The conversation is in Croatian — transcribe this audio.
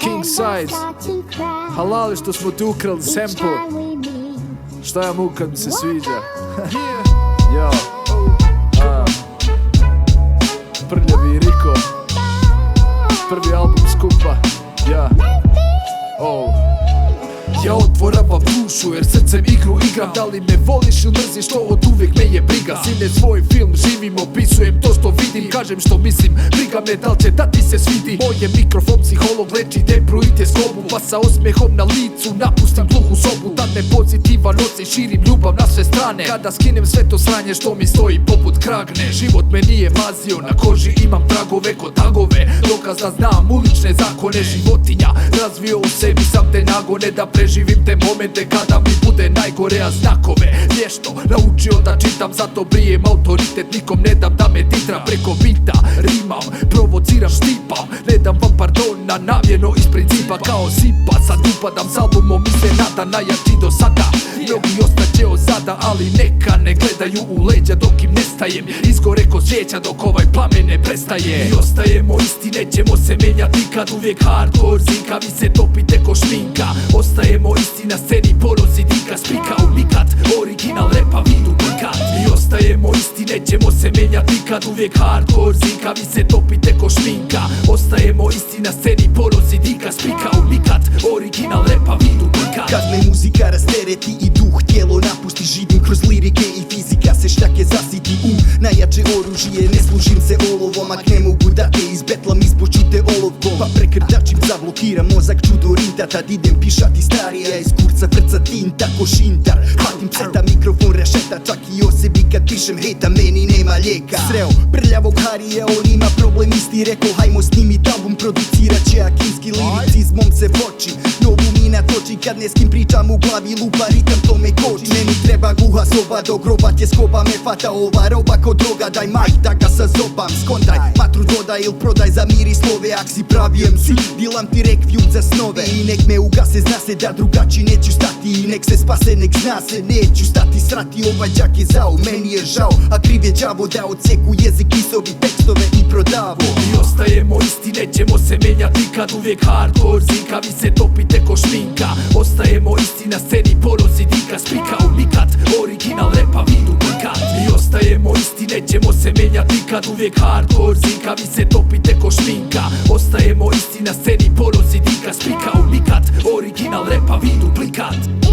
King Size, halali što smo ti ukrali sample. Šta ja mogu kad mi se sviđa? Yo, Prljavi Riko, prvi album skupa. Ja otvoravam dušu jer srcem igru igram. Da li me voliš ili mrziš, to od uvijek me je briga. Sine svoj film živim, opisujem to što vidim. Kažem što mislim, briga me da li će da ti se svidi. Moje mikrofon psiholog leči depru i tjeskobu, pa sa osmehom na licu napustim gluhu sobu. Tad me pozitiva nosi, širim ljubav na sve strane. Kada skinem sve to sranje što mi stoji poput kragne. Život me nije mazio, na koži imam tragove ko tagove. Dokaz da znam ulične zakone. Životinja razvio u sebi sam te nagone, da preživim te momente kada mi bude najgore. A znakove vješto naučio da čitam, zato brijem autoritet, nikom ne dam da me titra. Preko bita rimam, provociram, štipam, ne dam vam pardona namjerno iz principa. Kao sipa sad upadam s albumom i se nada najjači do sada. Mnogi ostaće ozada, ali neka ne gledaju u leđa dok im nestajem. Izgore ko svijeća dok ovaj plamen ne prestaje. I ostajemo isti, nećemo se menjati kad uvijek hardcore zika. Vi se topite ko šminka, ostajemo isti na sceni, porozi dika. Spika unikat, original repa vi duplikat. I ostajemo isti, nećemo se menjati kad uvijek hardcore zika. Vi se topite ko šminka, ostajemo isti na sceni, porozi dika. Spika unikat, original repa vi duplikat. Kad me muzika rastereti i duh tijelo napusti, živim kroz lirike i fizika se štake zasiti u najjače oružje. Ne služim se olovom, ak ne mogu da te izbetlam, izbočite olovkom. Pa prekrdačim, zablokiram mozak, čudo rinta. Tad idem pišati starija, iz kurca vrca tinta ko šintar. Hvatim pseta, mikrofon rešeta, čak i o sebi kad pišem hejta, meni nema lijeka. Sreo prljavog Harija, on ima problem isti, rekao hajmo snimit album, producirat će akinski liricizmom se voči. Novu mi natoči, kad ne s kim pričam u glavi lupa ritam, to me koči. Meni treba gluha soba, do groba tjeskoba me fata ova roba ko droga. Daj majk da ga sazobam, skontaj, matru dodaj il prodaj za mir i slove. Ak si pravi MC, dilam ti rekvijum za snove. I nek me ugase, zna se da drugači neću stati. I nek se spase, nek zna se, neću stati. Srati ovaj džak je zao, meni je žao, a kriv je đavo da odseku jezik i sobi tekstove i prodavo. I ostajemo isti, nećemo se menjati kad uvijek hardcore zika. Vi se topite ko šminka, ostajemo isti na sceni, porozi dika. Spika unikat, original repa vi duplikat. I ostajemo isti, nećemo se menjati kad uvijek hardcore zika. Vi se topite ko šminka, ostajemo isti na sceni, porozi dika. Spika unikat, original repa vi duplikat.